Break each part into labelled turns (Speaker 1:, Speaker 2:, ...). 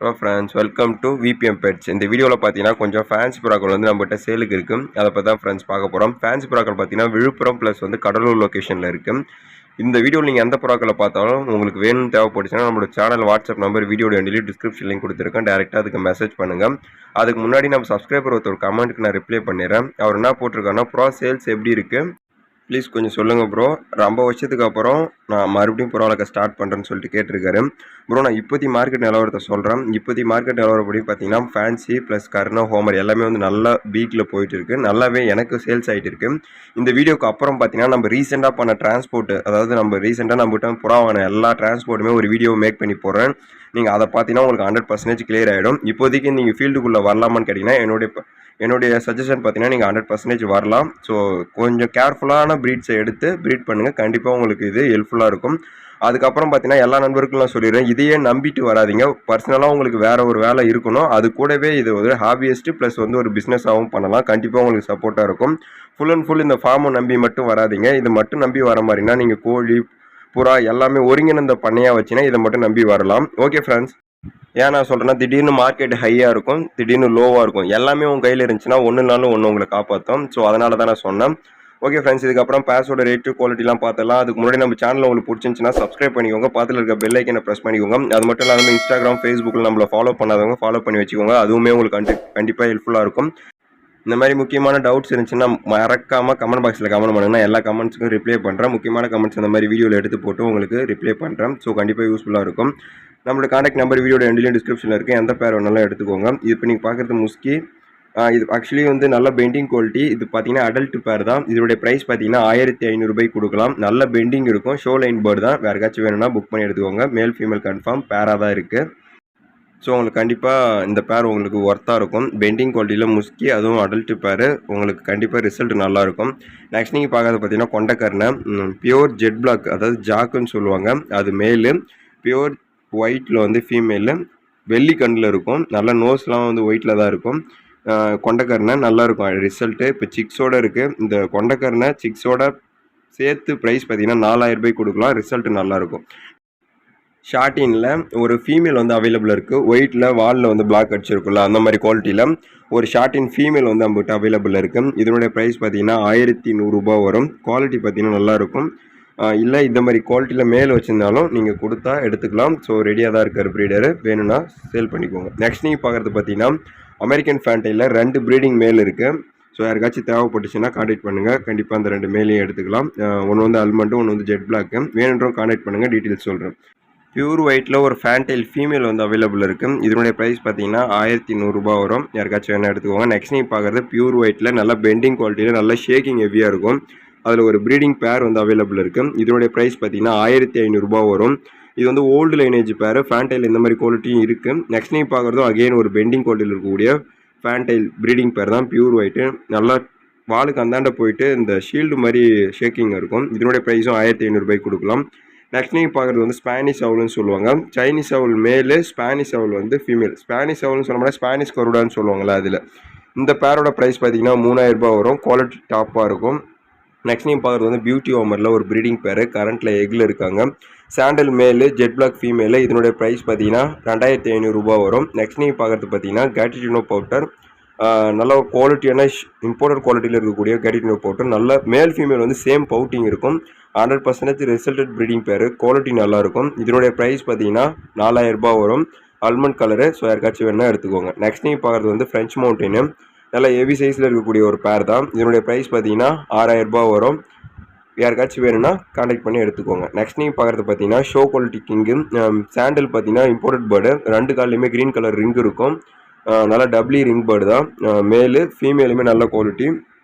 Speaker 1: Hello friends, welcome to VPM pets. இந்த வீடியோவில் பார்த்தீங்கன்னா கொஞ்சம் ஃபேன்சி புறாக்கள் வந்து நம்மகிட்ட சேலுக்கு இருக்குது. அதை பற்றி தான் ஃப்ரெண்ட்ஸ் பார்க்க போகிறோம். ஃபேன்சி புறாக்கள் பார்த்தீங்கன்னா விழுப்புரம் ப்ளஸ் வந்து கடலூர் லொக்கேஷனில் இருக்குது. இந்த வீடியோவில் நீங்கள் எந்த புறாக்களை பார்த்தாலும் உங்களுக்கு வேணும்னு தேவைப்பட்டுச்சுன்னா நம்மளோட சேனல் வாட்ஸ்அப் நம்பர் வீடியோட எண்டிலையும் டிஸ்கிரிப்ஷன் லிங்க் கொடுத்துருக்கேன். டேரெக்டாக அதுக்கு மெசேஜ் பண்ணுங்கள். அதுக்கு முன்னாடி நம்ம சப்ஸ்கிரைபர் ஒருத்தர் கமெண்ட்டுக்கு நான் ரிப்ளை பண்ணிடுறேன். அவர் என்ன போட்டிருக்காருன்னா, புறா சேல்ஸ் எப்படி இருக்குது ப்ளீஸ் கொஞ்சம் சொல்லுங்கள் ப்ரோ. ரொம்ப வருஷத்துக்கு அப்புறம் நான் மறுபடியும் புறா வளர்க்க ஸ்டார்ட் பண்ணுறேன்னு சொல்லிட்டு கேட்டிருக்காரு. ப்ரோ, நான் இப்போதைக்கு மார்க்கெட் நிலவரத்தை சொல்கிறேன். இப்போதைக்கு மார்க்கெட் நிலவரப்படி பார்த்தீங்கன்னா ஃபேன்சி ப்ளஸ் கர்ணா ஹோமர் எல்லாமே வந்து நல்லா பீக்கில் போயிட்டு இருக்குது. நல்லாவே எனக்கு சேல்ஸ் ஆகிட்டு இருக்குது. இந்த வீடியோக்கு அப்புறம் பார்த்தீங்கன்னா நம்ம ரீசெண்டாக பண்ண டிரான்ஸ்போர்ட், அதாவது நம்ம ரீசெண்டாக நம்மகிட்ட புறா வாங்கின எல்லா டிரான்ஸ்போர்ட்டுமே ஒரு வீடியோ மேக் பண்ணி போடுறேன். நீங்கள் அதை பார்த்தீங்கன்னா உங்களுக்கு 100% கிளியர் ஆகிடும். இப்போதைக்கு நீங்கள் ஃபீல்டுக்குள்ளே வரலாமான்னு கேட்டிங்கன்னா என்னுடைய சஜஷன் பார்த்தீங்கன்னா நீங்கள் 100% வரலாம். ஸோ கொஞ்சம் கேர்ஃபுல்லான ப்ரீட்ஸை எடுத்து ப்ரீட் பண்ணுங்கள். கண்டிப்பாக உங்களுக்கு இது ஹெல்ப்ஃபுல்லாக இருக்கும். அதுக்கப்புறம் பார்த்தீங்கன்னா எல்லா நண்பர்களுக்கும் நான் சொல்லிடுறேன், இதையே நம்பிட்டு வராதிங்க. பர்சனலாக உங்களுக்கு வேறு ஒரு வேலை இருக்கணும். அது கூடவே இது ஒரு ஹாபியஸ்ட்டு ப்ளஸ் வந்து ஒரு பிஸ்னஸாகவும் பண்ணலாம். கண்டிப்பாக உங்களுக்கு சப்போர்ட்டாக இருக்கும். ஃபுல் அண்ட் ஃபுல் இந்த ஃபார்மை நம்பி மட்டும் வராதிங்க. இது மட்டும் நம்பி வர மாதிரினா நீங்கள் கோழி, புறா எல்லாமே ஒருங்கிணைந்த பண்ணையாக வச்சுன்னா இதை மட்டும் நம்பி வரலாம். ஓகே ஃப்ரெண்ட்ஸ், ஏன் நான் சொல்கிறேன்னா, திடீர்னு மார்க்கெட் ஹையாக இருக்கும், திடீர்னு லோவாக இருக்கும். எல்லாமே உங்கள் கையில் இருந்துச்சுன்னா ஒன்றுனாலும் ஒன்று உங்களை காப்பாற்றும். ஸோ அதனால தான் நான் சொன்னேன். ஓகே ஃப்ரெண்ட்ஸ், இதுக்கப்புறம் பேஸோட ரேட்டு குவாலிட்டிலாம் பார்த்தலாம். அதுக்கு முன்னாடி நம்ம சேனலில் உங்களுக்கு பிடிச்சிருந்துச்சுன்னா சப்ஸ்கிரைப் பண்ணிக்கோங்க. பக்கத்தில் இருக்க பெல் ஐக்கனை ப்ரெஸ் பண்ணிக்கோங்க. அது மட்டும் இல்லாமல் இன்ஸ்டாகிராம், ஃபேஸ்புக்கில் நம்மளை ஃபாலோ பண்ணாதவங்க ஃபாலோ பண்ணி வச்சுக்கோங்க. அதுவுமே உங்களுக்கு கண்டிப்பாக ஹெல்ப்ஃபுல்லாக இருக்கும். இந்த மாதிரி முக்கியமான டவுட்ஸ் இருந்துச்சுன்னா மறக்காமல் கமெண்ட் பாக்ஸில் கமெண்ட் பண்ணுங்கன்னா எல்லா கமெண்ட்ஸுக்கும் ரிப்ளை பண்ணுறேன். முக்கியமான கமெண்ட்ஸ் இந்த மாதிரி வீடியோவில் எடுத்து போட்டு உங்களுக்கு ரிப்ளை பண்ணுறேன். ஸோ கண்டிப்பாக யூஸ்ஃபுல்லாக இருக்கும். நம்மளோட கான்டாக்ட் நம்பர் வீடியோட எண்டிலையும் டிஸ்கிரிப்ஷனில் இருக்குது. எந்த பேர் வேணாலும் எடுத்துக்கோங்க. இது இப்போ நீங்கள் பார்க்குறது முஸ்கி. இது ஆக்சுவலி வந்து நல்ல பெண்டிங் குவாலிட்டி. இது பார்த்தீங்கன்னா அடல்ட் பேர் தான். இதோடைய ப்ரைஸ் பார்த்தீங்கன்னா 1500 ரூபாய் கொடுக்கலாம். நல்ல பெண்டிங் இருக்கும். ஷோ லைன் பேர்டு தான். வேறு ஏதாச்சும் வேணும்னா புக் பண்ணி எடுத்துக்கோங்க. மேல் ஃபீமேல் கன்ஃபார்ம் பேராக தான் இருக்குது. ஸோ உங்களுக்கு கண்டிப்பாக இந்த பேர் உங்களுக்கு ஒர்த்தாக இருக்கும். பெண்டிங் குவாலிட்டியில் முஸ்கி, அதுவும் அடல்ட் பேர். உங்களுக்கு கண்டிப்பாக ரிசல்ட் நல்லாயிருக்கும். நெக்ஸ்ட் நீங்கள் பார்க்கறது பார்த்தீங்கன்னா கொண்டக்கர்ணை. பியூர் ஜெட் பிளாக், அதாவது ஜாக்குன்னு சொல்லுவாங்க. அது மேலு. பியூர் ஒயிட்டில் வந்து ஃபீமேலு. வெள்ளி கண்ணில் இருக்கும். நல்ல நோஸ்லாம் வந்து ஒயிட்டில் தான் இருக்கும். கொண்டக்கர்ணை நல்லாயிருக்கும் ரிசல்ட்டு. இப்போ சிக்ஸோடு இருக்குது. இந்த கொண்டக்கர்ணை சிக்ஸோட சேர்த்து ப்ரைஸ் பார்த்தீங்கன்னா 4000 ரூபாய் கொடுக்கலாம். ரிசல்ட் நல்லாயிருக்கும். ஷார்டினில் ஒரு ஃபீமேல் வந்து அவைலபிள் இருக்குது. ஒயிட்டில் வாலில் வந்து பிளாக் அடிச்சிருக்குல்ல, அந்த மாதிரி குவாலிட்டியில் ஒரு ஷார்டின் ஃபீமேல் வந்து நம்மகிட்ட அவைலபிள் இருக்குது. இதனுடைய ப்ரைஸ் பார்த்தீங்கன்னா 1100 ரூபா வரும். குவாலிட்டி பார்த்தீங்கன்னா நல்லாயிருக்கும். இல்லை இந்த மாதிரி குவாலிட்டியில் மேல் வச்சுருந்தாலும் நீங்கள் கொடுத்தா எடுத்துக்கலாம். ஸோ ரெடியாக தான் இருக்கார் ப்ரீடரு, வேணும்னா சேல் பண்ணிக்கோங்க. நெக்ஸ்ட் நீங்கள் பார்க்குறது பார்த்தீங்கன்னா அமெரிக்கன் ஃபேண்டையில் 2 ப்ரீடிங் மேல் இருக்குது. ஸோ யாருக்காச்சும் தேவைப்பட்டுச்சுன்னா கான்டாக்ட் பண்ணுங்கள். கண்டிப்பாக அந்த 2 மேலையும் எடுத்துக்கலாம். ஒன்று வந்து அல்மண்டு, ஒன்று வந்து ஜெட் பிளாக்கு. வேணுன்றவங்க கான்டாக்ட் பண்ணுங்கள், டீட்டெயில்ஸ் சொல்கிறேன். பியூர் ஒயிட்டில் ஒரு ஃபேன்டைல் ஃபீமேல் வந்து அவைலபிள் இருக்குது. இதனுடைய ப்ரைஸ் பார்த்தீங்கன்னா 1100 ரூபா வரும். யாருக்காச்சும் வேணால் எடுத்துக்கோங்க. நெக்ஸ்ட் நீங்கள் பார்க்குறது பியூர் ஒயிட்டில் நல்ல பெண்டிங் குவாலிட்டியில் நல்ல ஷேக்கிங் ஹெவியாக இருக்கும். அதில் ஒரு ப்ரீடிங் பேர் வந்து அவைலபிள் இருக்குது. இதனுடைய ப்ரைஸ் பார்த்தீங்கன்னா 1500 ரூபா வரும். இது வந்து ஓல்டு லைனேஜ் பேர். ஃபேன்டைல் இந்த மாதிரி குவாலிட்டியும் இருக்குது. நெக்ஸ்ட் நீங்கள் பார்க்குறதும் அகெயின் ஒரு பெண்டிங் குவாலிட்டியில் இருக்கக்கூடிய ஃபேன்டைல் ப்ரீடிங் பேர் தான், பியூர் ஒயிட்டு. நல்லா வாலுக்கு அந்தாண்ட போயிட்டு இந்த ஷீல்டு மாதிரி ஷேக்கிங் இருக்கும். இதனுடைய ப்ரைஸும் 1500 ரூபாய்க்கு கொடுக்கலாம். நெக்ஸ்ட் நீங்கள் பார்க்குறது வந்து ஸ்பானிஷ் அவுல்னு சொல்லுவாங்க. சைனீஸ் அவுல் மேலு, ஸ்பானிஷ் அவுல் வந்து ஃபீமேல். ஸ்பானிஷ் அவுல்னு சொல்ல மாட்டேன், ஸ்பானிஷ் கருடான்னு சொல்லுவாங்களா அதில். இந்த பேரோட ப்ரைஸ் பார்த்தீங்கன்னா 3000 ரூபாய் வரும். குவாலிட்டி டாப்பாக இருக்கும். நெக்ஸ்ட் நீங்கள் பார்க்குறது வந்து பியூட்டி ஹோமரில் ஒரு ப்ரீடிங் பேர். கரண்ட்டில் எக்கில் இருக்காங்க. சாண்டல் மேலு, ஜெட் பிளாக் ஃபீமேலு. இதனுடைய ப்ரைஸ் பார்த்தீங்கன்னா 2500 ரூபா வரும். நெக்ஸ்ட் நீங்கள் பார்க்குறது பார்த்தீங்கன்னா கேட்டிடினோ பவுடர். நல்ல ஒரு குவாலிட்டியான இம்போர்ட்டட் குவாலிட்டியில் இருக்கக்கூடிய கேட்டிடினோ பவுடர். நல்ல மேல் ஃபீமேல் வந்து சேம் பவுட்டிங் இருக்கும். 100% ரிசல்டட் ப்ரீடிங் பேர். குவாலிட்டி நல்லாயிருக்கும். இதனுடைய ப்ரைஸ் பார்த்தீங்கன்னா 4000 ரூபாய் வரும். Almond colour. ஸோ யாருக்காச்சும் வேணால் எடுத்துக்கோங்க. நெக்ஸ்ட் நீங்கள் பார்க்குறது வந்து ஃப்ரெஞ்ச் மவுண்டெயின். நல்லா ஹெவி சைஸில் இருக்கக்கூடிய ஒரு பேர் தான். இதனுடைய ப்ரைஸ் பார்த்தீங்கன்னா 6000 ரூபாய் வரும். யாருக்காச்சும் வேணும்னா கான்டாக்ட் பண்ணி எடுத்துக்கோங்க. நெக்ஸ்ட் நீங்கள் பார்க்குறது பார்த்தீங்கன்னா ஷோ குவாலிட்டி கிங்கு. சாண்டல் பார்த்தீங்கன்னா இம்போர்ட்டட் பேர்டு. 2 கால்லையுமே க்ரீன் கலர் ரிங் இருக்கும். நல்லா டபுளி ரிங் பேர்டு தான். மேலு ஃபீமேலுமே நல்ல குவாலிட்டி.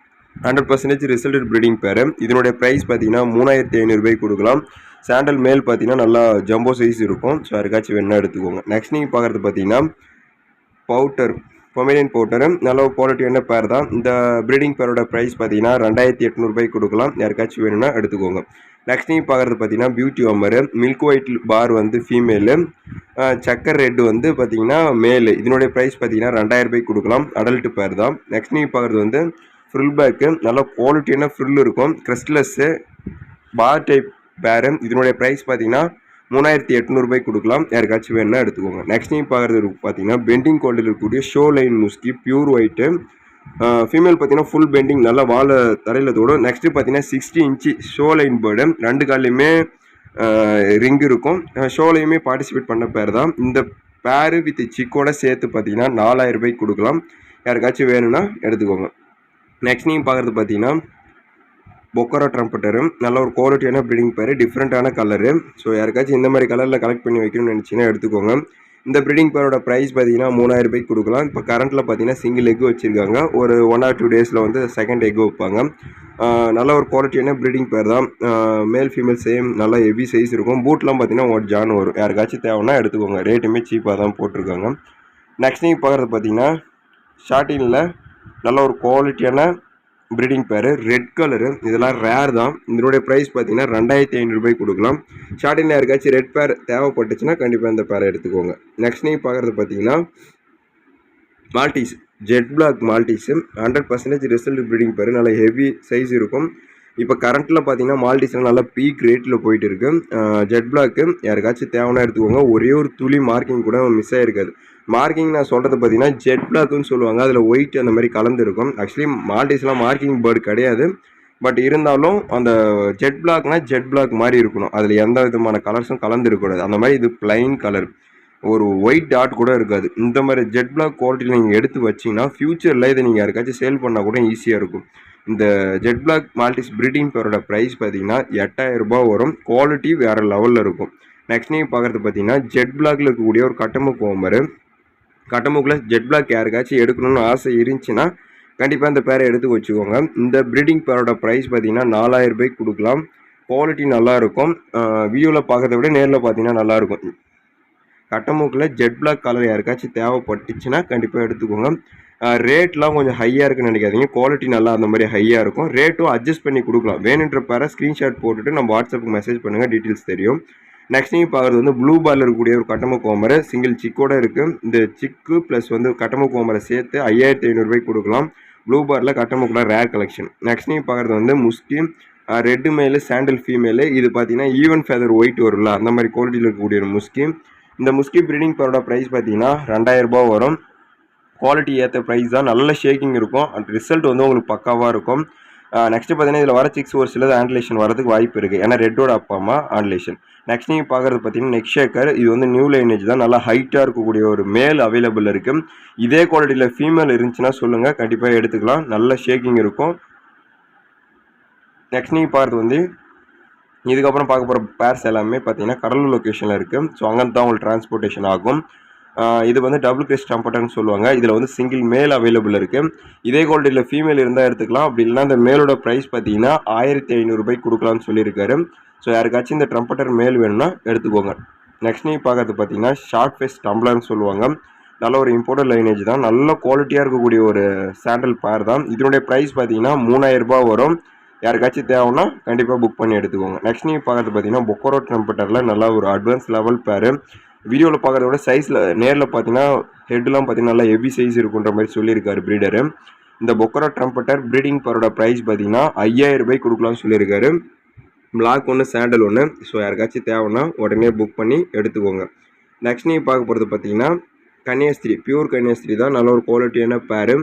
Speaker 1: 100% ரிசல்டட் ப்ரீடிங் பேர். இதனுடைய ப்ரைஸ் பார்த்தீங்கன்னா 3500 ரூபாய்க்கு கொடுக்கலாம். சாண்டல் மேல் பார்த்தீங்கன்னா நல்லா ஜம்போ சைஸ் இருக்கும். ஸோ யாருக்காச்சும் வேணால் எடுத்துக்கோங்க. நெக்ஸ்ட் நீங்கள் பார்க்குறது பார்த்தீங்கன்னா பவுட்டர், பொமேரியன் பவுட்டரு. நல்ல குவாலிட்டியான பேர் தான். இந்த ப்ரீடிங் பேரோட ப்ரைஸ் பார்த்தீங்கன்னா 2800 ரூபாய்க்கு கொடுக்கலாம். யாருக்காச்சும் வேணும்னா எடுத்துக்கோங்க. நெக்ஸ்ட் நீங்கள் பார்க்குறது பார்த்தீங்கன்னா பியூட்டி ஹோமரு. மில்க் ஒயிட் பார் வந்து ஃபீமேலு. சக்கர் ரெட்டு வந்து பார்த்தீங்கன்னா மேலு. இதனுடைய ப்ரைஸ் பார்த்தீங்கன்னா 2000 ரூபாய்க்கு கொடுக்கலாம். அடல்ட் பேர் தான். நெக்ஸ்ட் நீங்கள் பார்க்குறது வந்து ஃப்ரில் பேக்கு. நல்ல குவாலிட்டியான ஃப்ரில் இருக்கும். கிறிஸ்ட்லஸ்ஸு பார் டைப் பேரு. இதனுடைய ப்ரைஸ் பார்த்தீங்கன்னா 3800 கொடுக்கலாம். யாருக்காச்சும் வேணும்னா எடுத்துக்கோங்க. நெக்ஸ்ட் நீங்கள் பார்க்குறது பார்த்தீங்கன்னா பெண்டிங் குவாலிட்டியில் இருக்கக்கூடிய ஷோ லைன் முஸ்கி பியூர் ஒயிட்டு. ஃபீமேல் பார்த்தீங்கன்னா ஃபுல் பெண்டிங் நல்லா வாழை தரையில் தோடும். நெக்ஸ்ட்டு பார்த்தீங்கன்னா 60 இன்ச்சு ஷோ லைன் பேர்டு. 2 கால்லையுமே ரிங் இருக்கும். ஷோலையுமே பார்ட்டிசிபேட் பண்ண பேர் தான். இந்த பேரு வித் சிக்கோட சேர்த்து பார்த்தீங்கன்னா 4000 கொடுக்கலாம். யாருக்காச்சும் வேணும்னா எடுத்துக்கோங்க. நெக்ஸ்ட் நீங்கள் பார்க்குறது பார்த்தீங்கன்னா பொக்கரோ ட்ரம்பட்டரு. நல்ல ஒரு குவாலிட்டியான ப்ரீடிங் பேர், டிஃப்ரெண்ட்டான கலரு. ஸோ யாருக்காச்சும் இந்த மாதிரி கலரில் கலெக்ட் பண்ணி வைக்கணும்னு நினச்சிங்கன்னா எடுத்துக்கோங்க. இந்த ப்ரீடிங் பேரோட ப்ரைஸ் பார்த்தீங்கன்னா 3000 கொடுக்கலாம். இப்போ கரண்ட்டில் பார்த்தீங்கன்னா சிங்கிள் எக் வச்சுருக்காங்க. ஒரு 1 or 2 டேஸில் வந்து செகண்ட் எக் வைப்பாங்க. நல்ல ஒரு குவாலிட்டியான ப்ரீடிங் பேர் தான். மேல் ஃபீமேல் சேம் நல்லா ஹெவி சைஸ் இருக்கும். பூட்லாம் பார்த்தீங்கன்னா 1 ஜான் வரும். யாருக்காச்சும் தேவைன்னா எடுத்துக்கோங்க. ரேட்டுமே சீப்பாக தான் போட்டிருக்காங்க. நெக்ஸ்ட் நீங்கள் பார்க்குறது பார்த்தீங்கன்னா ஷார்ட்டினில் நல்ல ஒரு குவாலிட்டியான ப்ரீடிங் பேர், ரெட் கலரு. இதெல்லாம் ரேர் தான். இதனுடைய ப்ரைஸ் பார்த்தீங்கன்னா 2500 கொடுக்கலாம். ஷார்ட்டினில் யாருக்காச்சும் ரெட் பேர் தேவைப்பட்டுச்சுன்னா கண்டிப்பாக இந்த பேரை எடுத்துக்கோங்க. நெக்ஸ்ட் நீங்கள் பார்க்குறது பார்த்தீங்கன்னா Maltese, jet black Maltese. 100% result breeding pair, நல்ல ஹெவி சைஸ் இருக்கும். இப்போ கரண்ட்டில் பார்த்தீங்கன்னா மால்டீஸ்லாம் நல்லா பீக் ரேட்டில் போயிட்டு இருக்கு. ஜெட் பிளாக்கு யாருக்காச்சும் தேவைன்னா எடுத்துக்கோங்க. ஒரே ஒரு துளி மார்க்கிங் கூட மிஸ் ஆகிருக்காது. மார்க்கிங் நான் சொல்கிறது பார்த்தீங்கன்னா ஜெட் பிளாக்குன்னு சொல்லுவாங்க. அதில் ஒயிட் அந்த மாதிரி கலந்துருக்கும். ஆக்சுவலி மால்டீஸ்லாம் மார்க்கிங் பேர்டு கிடையாது. பட் இருந்தாலும் அந்த ஜெட் பிளாக்னா ஜெட் பிளாக் மாதிரி இருக்கணும். அதில் எந்த விதமான கலர்ஸும் கலந்து இருக்கக்கூடாது. அந்த மாதிரி இது பிளைன் கலர், ஒரு ஒயிட் டாட் கூட இருக்காது. இந்த மாதிரி ஜெட் பிளாக் குவாலிட்டியில் நீங்கள் எடுத்து வச்சிங்கன்னா ஃப்யூச்சரில் இதை நீங்கள் யாருக்காச்சும் சேல் பண்ணால் கூட ஈஸியாக இருக்கும். இந்த ஜெட் பிளாக் மால்டீஸ் ப்ரீடிங் பேரோட ப்ரைஸ் பார்த்தீங்கன்னா 8000 வரும். குவாலிட்டி வேறு லெவலில் இருக்கும். நெக்ஸ்ட் நீங்கள் பார்க்குறது பார்த்தீங்கன்னா ஜெட் பிளாக்ல இருக்கக்கூடிய ஒரு கட்டமுக்கு ஓமரு. கட்டமுக்கில் ஜெட் பிளாக் யாருக்காச்சும் எடுக்கணும்னு ஆசை இருந்துச்சுன்னா கண்டிப்பாக இந்த பேரை எடுத்து வச்சுக்கோங்க. இந்த ப்ரீடிங் பேரோட ப்ரைஸ் பார்த்தீங்கன்னா 4000 கொடுக்கலாம். குவாலிட்டி நல்லாயிருக்கும். வீடியோவில் பார்க்கறத விட நேரில் பார்த்தீங்கன்னா நல்லாயிருக்கும். கட்டமுக்கில் ஜெட் பிளாக் கலர் யாருக்காச்சும் தேவைப்பட்டுச்சுன்னா கண்டிப்பாக எடுத்துக்கோங்க. ரேட்லாம் கொஞ்சம் ஹையாக இருக்குன்னு நினைக்காதீங்க. குவாலிட்டி நல்லா அந்த மாதிரி ஹையாக இருக்கும். ரேட்டும் அட்ஜஸ்ட் பண்ணி கொடுக்கலாம். வேணுன்ற பேரை ஸ்க்ரீன்ஷாட் போட்டுட்டு நம்ம வாட்ஸ்அப்புக்கு மெசேஜ் பண்ணுங்கள், டீட்டெயில்ஸ் தெரியும். நெக்ஸ்ட் நீங்கள் பார்க்குறது வந்து ப்ளூ பால் இருக்கக்கூடிய ஒரு கட்டமுக்கு ஓமரை. சிங்கிள் சிக்கோடு இருக்குது. இந்த சிக்கு ப்ளஸ் வந்து கட்டமுக்கு ஓமரை சேர்த்து 5500 கொடுக்கலாம். ப்ளூ பாரில் கட்டமுக்குலாம் ரேர் கலெக்ஷன். நெக்ஸ்ட் நீங்கள் பார்க்குறது வந்து முஸ்கி, ரெட்டு மேலு சாண்டில் ஃபீமேலு. இது பார்த்தீங்கன்னா ஈவன் ஃபெதர் ஒயிட் வரும்ல, அந்த மாதிரி குவாலிட்டியில் இருக்கக்கூடிய ஒரு முஸ்கி. இந்த முஸ்கி ப்ரீடிங் பேரோட ப்ரைஸ் பார்த்தீங்கன்னா 2000 வரும். குவாலிட்டி ஏற்ற ப்ரைஸ் தான். நல்ல ஷேக்கிங் இருக்கும். அந்த ரிசல்ட் வந்து உங்களுக்கு பக்காவாக இருக்கும். நெக்ஸ்ட்டு பார்த்தீங்கன்னா இதில் வர சிக்ஸ் ஒரு சிலது ஆன்லேஷன் வரதுக்கு வாய்ப்பு இருக்குது. ஏன்னா ரெட்டோட அப்பா அம்மா ஆன்லேஷன். நெக்ஸ்ட் நீங்கள் பார்க்குறது பார்த்தீங்கன்னா நெக் ஷேக்கர். இது வந்து நியூ லைனேஜ் தான். நல்லா ஹைட்டாக இருக்கக்கூடிய ஒரு மேல் அவைலபிள் இருக்குது. இதே குவாலிட்டியில் ஃபீமேல் இருந்துச்சுன்னா சொல்லுங்கள், கண்டிப்பாக எடுத்துக்கலாம். நல்ல ஷேக்கிங் இருக்கும். நெக்ஸ்ட் நீங்கள் பார்க்குறது வந்து இதுக்கப்புறம் பார்க்க போகிற பேர்ஸ் எல்லாமே பார்த்தீங்கன்னா கடலூர் லொக்கேஷனில் இருக்குது. ஸோ அங்கே தான் உங்களுக்கு டிரான்ஸ்போர்ட்டேஷன் ஆகும். இது வந்து டபுள் கிரேஸ் ட்ரம்பட்டர்னு சொல்லுவாங்க. இதில் வந்து சிங்கிள் மேல் அவைலபிள் இருக்குது. இதே குவாலிட்டியில் ஃபீமேல் இருந்தால் எடுத்துக்கலாம். அப்படி இல்லைனா இந்த மேலோட ப்ரைஸ் பார்த்தீங்கன்னா 1500 கொடுக்கலாம்னு சொல்லியிருக்காரு. ஸோ யாருக்காச்சும் இந்த ட்ரம்பட்டர் மேல் வேணும்னா எடுத்துக்கோங்க. நெக்ஸ்ட் நீங்கள் பார்க்கறது பார்த்தீங்கன்னா ஷார்ட் ஃபேஸ் டம்ளர்னு சொல்லுவாங்க. நல்ல ஒரு இம்போர்ட்டட் லைனேஜ் தான். நல்ல குவாலிட்டியாக இருக்கக்கூடிய ஒரு சாண்டல் பேர் தான். இதனுடைய ப்ரைஸ் பார்த்தீங்கன்னா 3000 வரும். யாருக்காச்சும் தேவைன்னா கண்டிப்பாக புக் பண்ணி எடுத்துக்கோங்க. நெக்ஸ்ட் நீங்கள் பார்க்குறது பார்த்தீங்கன்னா பொக்கரோ ட்ரம்பட்டரில் நல்லா ஒரு அட்வான்ஸ் லெவல் பேர். வீடியோவில் பார்க்குறத விட சைஸில் நேரில் பார்த்தீங்கன்னா ஹெட்லாம் பார்த்தீங்கன்னா நல்லா ஹெவி சைஸ் இருக்குன்ற மாதிரி சொல்லியிருக்காரு ப்ரீடரு. இந்த பொக்கரோ ட்ரம்பட்டர் ப்ரீடிங் பேரோட ப்ரைஸ் பார்த்தீங்கன்னா 5000 கொடுக்கலாம்னு சொல்லியிருக்காரு. பிளாக் ஒன்று சாண்டல் ஒன்று. ஸோ யாருக்காச்சும் தேவைன்னா உடனே புக் பண்ணி எடுத்துக்கோங்க. நெக்ஸ்ட் நீங்கள் பார்க்க போகிறது பார்த்தீங்கன்னா கன்னியாஸ்திரி, பியூர் கன்னியாஸ்திரி தான். நல்ல ஒரு குவாலிட்டியான பேரு.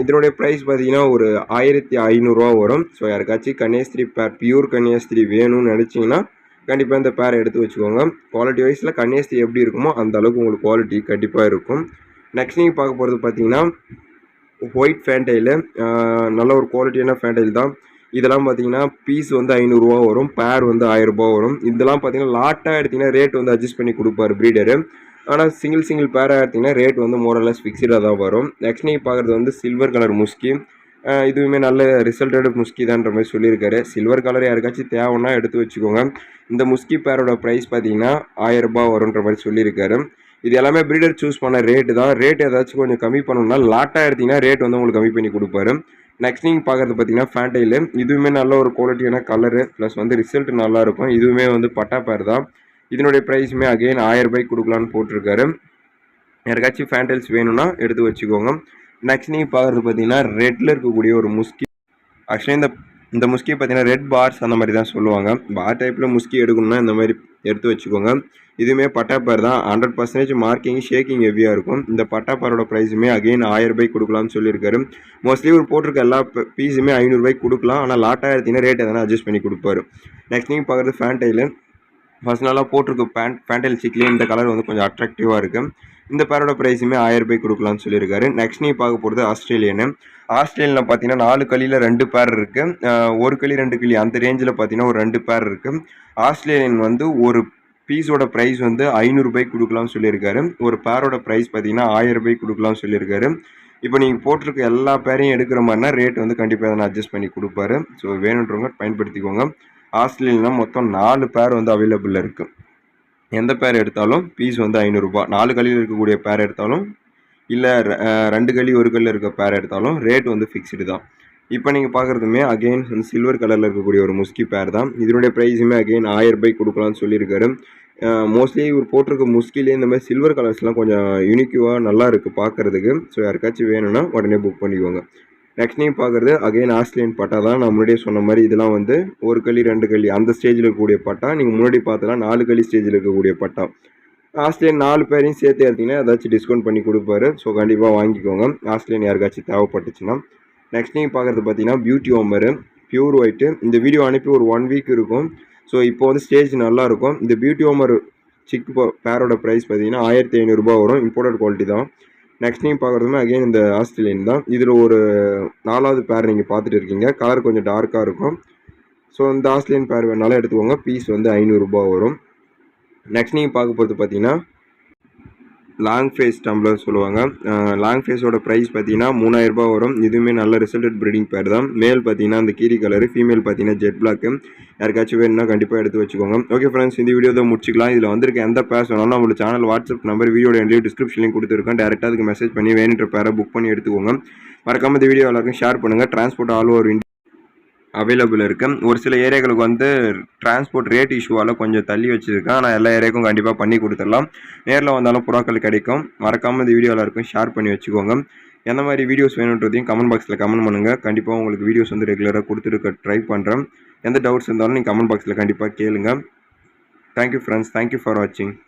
Speaker 1: இதனுடைய ப்ரைஸ் பார்த்தீங்கன்னா ஒரு 1500 வரும். ஸோ யாருக்காச்சும் கன்னியாஸ்திரி பேர், பியூர் கன்னியாஸ்திரி வேணும்னு நினச்சிங்கன்னா கண்டிப்பாக இந்த பேரை எடுத்து வச்சுக்கோங்க. குவாலிட்டி வைஸில் கன்னியாஸ்திரி எப்படி இருக்குமோ அந்த அளவுக்கு உங்களுக்கு குவாலிட்டி கண்டிப்பாக இருக்கும். நெக்ஸ்ட் நீங்கள் பார்க்க போகிறது பார்த்தீங்கன்னா ஒயிட் ஃபேண்டைலு. நல்ல ஒரு குவாலிட்டியான ஃபேண்டைல் தான். இதெல்லாம் பார்த்தீங்கன்னா பீஸ் வந்து 500 வரும். பேர் வந்து 1000 வரும். இதெல்லாம் பார்த்தீங்கன்னா லாட்டாக எடுத்திங்கன்னா ரேட் வந்து அட்ஜஸ்ட் பண்ணி கொடுப்பாரு ப்ரீடரு. ஆனால் சிங்கிள் பேராக எடுத்திங்கன்னா ரேட் வந்து மோரலஸ் ஃபிக்ஸ்டாக தான் வரும். நெக்ஸ்ட் நீங்கள் பார்க்குறது வந்து சில்வர் கலர் முஸ்கி. இதுவுமே நல்ல ரிசல்ட்டட் முஸ்கி தான்ற மாதிரி சொல்லியிருக்காரு. சில்வர் கலர் யாருக்காச்சும் தேவைன்னா எடுத்து வச்சுக்கோங்க. இந்த முஸ்கி பேரோட ப்ரைஸ் பார்த்தீங்கன்னா 1000 வரும்ன்ற மாதிரி சொல்லியிருக்காரு. இது எல்லாமே ப்ரீடர் சூஸ் பண்ண ரேட்டு தான். ரேட் ஏதாச்சும் கொஞ்சம் கம்மி பண்ணணும்னா லாட்டாக எடுத்திங்கன்னா ரேட் வந்து உங்களுக்கு கம்மி பண்ணி கொடுப்பாரு. நெக்ஸ்ட் நீங்கள் பார்க்குறது பார்த்தீங்கன்னா ஃபேண்டைலு. இதுவுமே நல்ல ஒரு குவாலிட்டியான கலரு ப்ளஸ் வந்து ரிசல்ட் நல்லாயிருக்கும். இதுவுமே வந்து பட்டா பேர் தான். இதனுடைய ப்ரைஸுமே அகெயின் 1000 கொடுக்கலான்னு போட்டிருக்காரு. யாருக்காச்சும் ஃபேண்டைல்ஸ் வேணும்னா எடுத்து வச்சுக்கோங்க. நெக்ஸ்ட் நீங்கள் பார்க்குறது பார்த்தீங்கன்னா ரெட்டில் இருக்கக்கூடிய ஒரு முஸ்கி. ஆக்சுவலி இந்த இந்த முஸ்கி பார்த்தீங்கன்னா ரெட் பார்ஸ் அந்த மாதிரி தான் சொல்லுவாங்க. பார் டைப்பில் முஸ்கி எடுக்கணும்னா இந்த மாதிரி எடுத்து வச்சுக்கோங்க. இதுவுமே பட்டா பேர் தான். 100% மார்க்கிங் ஷேக்கிங் ஹெவியாக இருக்கும். இந்த பட்டா பேரோட ப்ரைஸுமே அகைன் 1000 ரூபாய்க்கு கொடுக்கலாம்னு சொல்லியிருக்காரு. மோஸ்ட்லி ஒரு போட்டிருக்க எல்லா பீஸுமே 500 ரூபாய்க்கு கொடுக்கலாம். ஆனால் லாட்டாக எடுத்தீங்கன்னா ரேட் எதனா அட்ஜஸ்ட் பண்ணி கொடுப்பாரு. நெக்ஸ்ட் நீங்கள் பார்க்குறது ஃபேன்டைலு. ஃபர்ஸ்ட் நாளாக போட்டிருக்க ஃபேன்டைல் சிக்லேயே இந்த கலர் வந்து கொஞ்சம் அட்ராக்டிவாக இருக்குது. இந்த பேரோட ப்ரைஸுமே 1000 ரூபாய்க்கு கொடுக்கலாம்னு சொல்லியிருக்காரு. நெக்ஸ்ட் நீங்கள் பார்க்க போகிறது ஆஸ்திரேலியனு. ஆஸ்திரேலியாவில் பார்த்தீங்கன்னா 4 களியில் 2 பேர் இருக்குது. 1 களி 2 களி அந்த ரேஞ்சில் பார்த்தீங்கன்னா ஒரு 2 பேர் இருக்குது. ஆஸ்திரேலியன் வந்து ஒரு பீஸோட ப்ரைஸ் வந்து 500 ரூபாய்க்கு கொடுக்கலாம்னு சொல்லியிருக்காரு. ஒரு பேரோட ப்ரைஸ் பார்த்தீங்கன்னா 1000 ரூபாய்க்கு கொடுக்கலாம்னு சொல்லியிருக்காரு. இப்போ நீங்கள் போட்டிருக்க எல்லா பேரையும் எடுக்கிற மாதிரினா ரேட் வந்து கண்டிப்பாக எதனா அட்ஜஸ்ட் பண்ணி கொடுப்பாரு. ஸோ வேணுன்றவங்க பயன்படுத்திக்கோங்க. ஆஸ்திரேலியாவில் மொத்தம் 4 பேர் வந்து அவைலபிளில் இருக்குது. எந்த பேர் எடுத்தாலும் பீஸ் வந்து 500 ரூபாய். 4 களியில் இருக்கக்கூடிய பேர் எடுத்தாலும் இல்லை 2 களி 1 களியில் இருக்க பேர் எடுத்தாலும் ரேட் வந்து ஃபிக்ஸ்டு தான். இப்போ நீங்கள் பார்க்குறதுமே அகெயின் வந்து சில்வர் கலரில் இருக்கக்கூடிய ஒரு முஸ்கி பேர் தான். இதனுடைய ப்ரைஸுமே அகெயின் 1000 ரூபாய்க்கு கொடுக்கலாம்னு சொல்லியிருக்காரு. மோஸ்ட்லி இவர் போட்டிருக்க முஸ்கிலே இந்த மாதிரி சில்வர் கலர்ஸ்லாம் கொஞ்சம் யூனிக்யூவாக நல்லா இருக்குது பார்க்குறதுக்கு. ஸோ யாருக்காச்சும் வேணும்னா உடனே புக் பண்ணிக்கோங்க. நெக்ஸ்ட் நீங்கள் பார்க்குறது அகெயின் ஆஸ்திரேலியன் பட்டா தான். நான் முன்னாடியே சொன்ன மாதிரி இதெல்லாம் வந்து 1 களி 2 களி அந்த ஸ்டேஜில் இருக்கக்கூடிய பட்டா. நீங்கள் முன்னாடி பார்த்தலாம் 4 களி ஸ்டேஜில் இருக்கக்கூடிய பட்டா. ஆஸ்திரேலியன் 4 பேரையும் சேர்த்து எடுத்திங்கன்னா ஏதாச்சும் டிஸ்கவுண்ட் பண்ணி கொடுப்பாரு. ஸோ கண்டிப்பாக வாங்கிக்கோங்க ஆஸ்திரேலியன் யாருக்காச்சும் தேவைப்பட்டுச்சுன்னா. நெக்ஸ்ட் நீங்கள் பார்க்குறது பார்த்தீங்கன்னா பியூட்டி ஹோமரு பியூர் ஒயிட்டு. இந்த வீடியோ அனுப்பி ஒரு 1 வீக் இருக்கும். ஸோ இப்போ வந்து ஸ்டேஜ் நல்லாயிருக்கும். இந்த பியூட்டி ஹோமர் சிக் பேரோட ப்ரைஸ் பார்த்தீங்கன்னா 1500 ரூபாய் வரும். இம்போர்ட்டட் குவாலிட்டி தான். நெக்ஸ்ட் நீங்கள் பார்க்குறதுமே அகெயின் இந்த ஆஸ்திரேலியன் தான். இதில் ஒரு 4வது பேர் நீங்கள் பார்த்துட்டு இருக்கீங்க. கலர் கொஞ்சம் டார்க்காக இருக்கும். ஸோ இந்த ஆஸ்திரேலியன் பேர் வேணாலும் எடுத்துக்கோங்க. பீஸ் வந்து 500 ரூபாய் வரும். நெக்ஸ்ட் நீங்கள் பார்க்க போகிறது பார்த்தீங்கன்னா லாங் ஃபேஸ் டம்ளர் சொல்லுவாங்க. லாங் ஃபேஸோட ப்ரைஸ் பார்த்தீங்கன்னா 3000 ரூபாய் வரும். இதுவுமே நல்ல ரிசல்டட் ப்ரீடிங் பேர் தான். மேல் பார்த்தீங்கன்னா அந்த கீரி கலரு, ஃபீமேல் பார்த்தீங்கன்னா ஜெட் பிளாக்கு. யாருக்காச்சும் வேணும்னா கண்டிப்பாக எடுத்து வச்சுக்கோங்க. ஓகே ஃப்ரெண்ட்ஸ், இந்த வீடியோ தான் முடிச்சிக்கலாம். இதில் வந்திருக்க எந்த பேர் சொன்னாலும் நம்மளோட சேனல் வாட்ஸ்அப் நம்பர் வீடியோட எண்ட்லேயும் டிஸ்கிரிப்ஷன்லையும் கொடுத்துருக்கேன். டேரெக்டாக அதுக்கு மெசேஜ் பண்ணி வேணுன்ற பேரை புக் பண்ணி எடுத்துக்கோங்க. மறக்காம இந்த வீடியோ எல்லாருக்கும் ஷேர் பண்ணுங்கள். Transport all over India available இருக்குது. ஒரு சில ஏரியாக்களுக்கு வந்து டிரான்ஸ்போர்ட் ரேட் இஷ்யூவால் கொஞ்சம் தள்ளி வச்சுருக்கேன். ஆனால் எல்லா ஏரியாவுக்கும் கண்டிப்பாக பண்ணி கொடுத்துடலாம். நேரில் வந்தாலும் புறாக்கள் கிடைக்கும். மறக்காமல் இந்த வீடியோ எல்லாருக்கும் ஷேர் பண்ணி வச்சுக்கோங்க. எந்த மாதிரி வீடியோஸ் வேணுன்றதையும் கமெண்ட் பாக்ஸில் கமெண்ட் பண்ணுங்கள். கண்டிப்பாக உங்களுக்கு வீடியோஸ் வந்து ரெகுலராக கொடுத்துருக்க ட்ரை பண்ணுறேன். எந்த டவுட்ஸ் இருந்தாலும் நீங்கள் கமெண்ட் பாக்ஸில் கண்டிப்பாக கேளுங்க. Thank you friends. தேங்க்யூ ஃபார் வாட்சிங்.